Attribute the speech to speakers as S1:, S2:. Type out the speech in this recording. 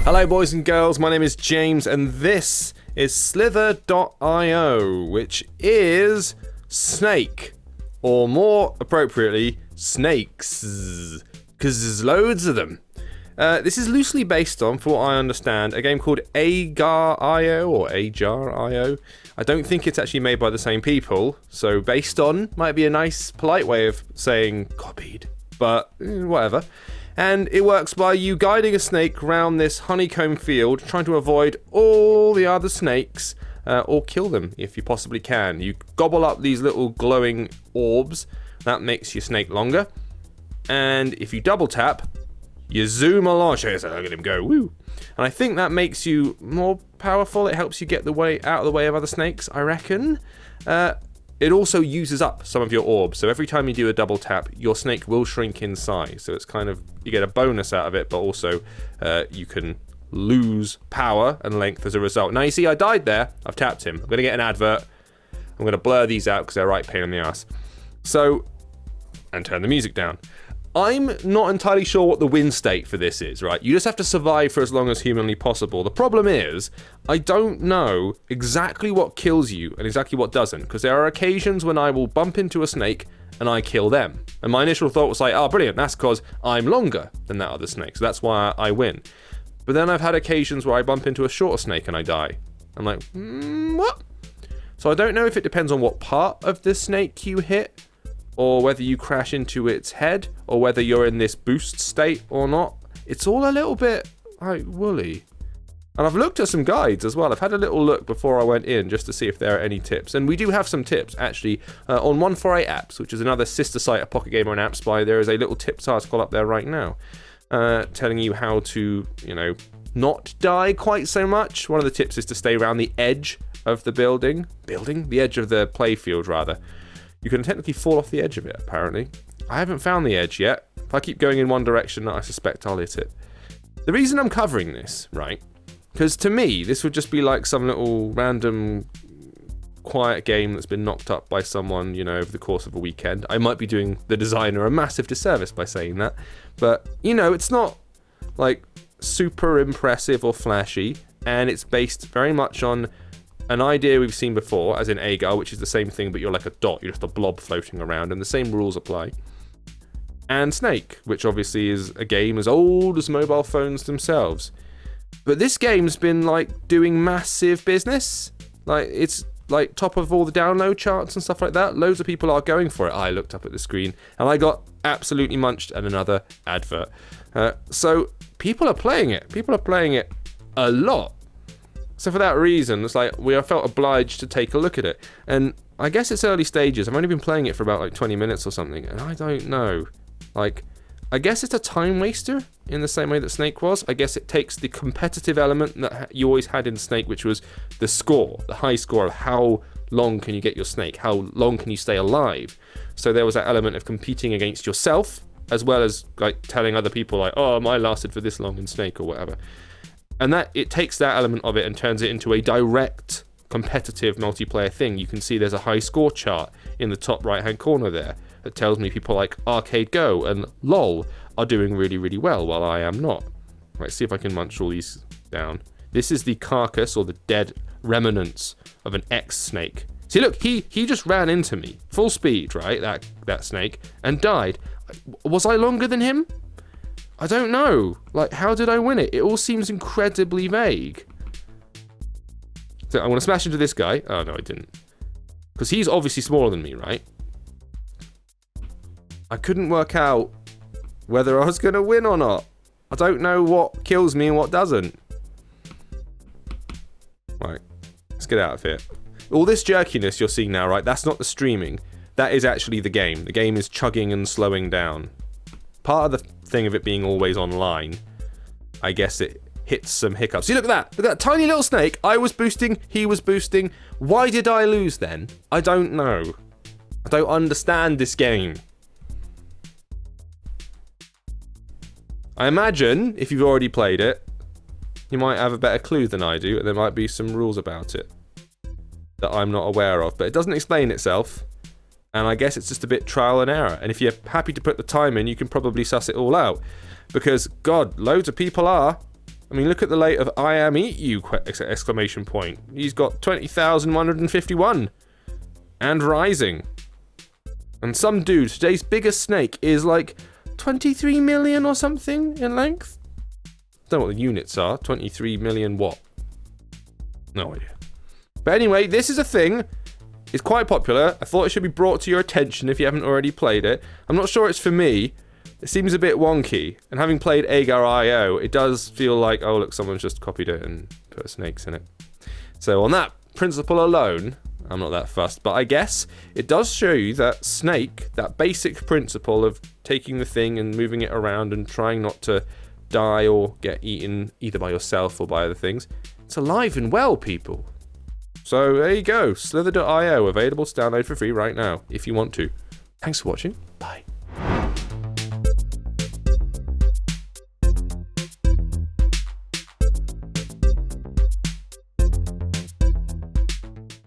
S1: Hello boys and girls, my name is James and this is Slither.io, which is snake, or more appropriately, snakes, because there's loads of them. This is loosely based on, for what I understand, a game called Agar.io or Ajar.io. I don't think it's actually made by the same people, so based on might be a nice, polite way of saying copied, but whatever. And it works by you guiding a snake around this honeycomb field, trying to avoid all the other snakes, or kill them if you possibly can. You gobble up these little glowing orbs, that makes your snake longer. And if you double tap, you zoom along. Look at him go, woo. And I think that makes you more powerful. It helps you get the way out of the way of other snakes, I reckon. It also uses up some of your orbs, so every time you do a double tap, your snake will shrink in size. So it's kind of, you get a bonus out of it, but also you can lose power and length as a result. Now you see, I died there. I've tapped him. I'm going to get an advert. I'm going to blur these out because they're right pain in the ass. So, and turn the music down. I'm not entirely sure what the win state for this is, right? You just have to survive for as long as humanly possible. The problem is, I don't know exactly what kills you and exactly what doesn't, because there are occasions when I will bump into a snake and I kill them. And my initial thought was like, oh, brilliant, that's because I'm longer than that other snake, so that's why I win. But then I've had occasions where I bump into a shorter snake and I die. I'm like, what? So I don't know if it depends on what part of the snake you hit, or whether you crash into its head, or whether you're in this boost state or not. It's all a little bit, like, woolly. And I've looked at some guides as well. I've had a little look before I went in just to see if there are any tips. And we do have some tips, actually. On 148 Apps, which is another sister site of Pocket Gamer and App Spy, there is a little tips article up there right now, telling you how to, not die quite so much. One of the tips is to stay around the edge of the building? The edge of the playfield, rather. You can technically fall off the edge of it, apparently. I haven't found the edge yet. If I keep going in one direction, I suspect I'll hit it. The reason I'm covering this, right? Because to me, this would just be like some little random quiet game that's been knocked up by someone, over the course of a weekend. I might be doing the designer a massive disservice by saying that. But, it's not, like, super impressive or flashy. And it's based very much on an idea we've seen before, as in Agar, which is the same thing, but you're like a dot, you're just a blob floating around, and the same rules apply. And Snake, which obviously is a game as old as mobile phones themselves. But this game's been, doing massive business. It's, top of all the download charts and stuff like that. Loads of people are going for it. I looked up at the screen, and I got absolutely munched and another advert. So, people are playing it. People are playing it a lot. So for that reason, it's like we are felt obliged to take a look at it. And I guess it's early stages. I've only been playing it for about 20 minutes or something, and I don't know. I guess it's a time waster in the same way that Snake was. I guess it takes the competitive element that you always had in Snake, which was the score, the high score of how long can you get your snake, how long can you stay alive. So there was that element of competing against yourself, as well as telling other people oh, I lasted for this long in Snake or whatever. And that it takes that element of it and turns it into a direct competitive multiplayer thing. You can see there's a high score chart in the top right hand corner there that tells me people like Arcade Go and LOL are doing really, really well while I am not. Right, see if I can munch all these down. This is the carcass or the dead remnants of an ex-snake. See, look, he just ran into me, full speed, right, that snake, and died. Was I longer than him? I don't know. How did I win it? It all seems incredibly vague. So I'm going to smash into this guy. Oh, no, I didn't. Because he's obviously smaller than me, right? I couldn't work out whether I was going to win or not. I don't know what kills me and what doesn't. Right. Let's get out of here. All this jerkiness you're seeing now, right? That's not the streaming. That is actually the game. The game is chugging and slowing down. Part of the thing of it being always online, I guess it hits some hiccups. See, look at that. Look at that tiny little snake. I was boosting, he was boosting. Why did I lose then? I don't know. I don't understand this game. I imagine, if you've already played it, you might have a better clue than I do, and there might be some rules about it that I'm not aware of. But it doesn't explain itself, and I guess it's just a bit trial and error. And if you're happy to put the time in, you can probably suss it all out. Because, God, loads of people are. I mean, look at the late of I am eat you exclamation point. He's got 20,151 and rising. And some dude, today's biggest snake is like 23 million or something in length. Don't know what the units are. 23 million what? No idea. But anyway, this is a thing. It's quite popular. I thought it should be brought to your attention if you haven't already played it. I'm not sure it's for me. It seems a bit wonky. And having played Agar.io, it does feel like, oh look, someone's just copied it and put snakes in it. So on that principle alone, I'm not that fussed. But I guess it does show you that Snake, that basic principle of taking the thing and moving it around and trying not to die or get eaten either by yourself or by other things, it's alive and well, people. So there you go, Slither.io, available to download for free right now, if you want to. Thanks for watching, bye.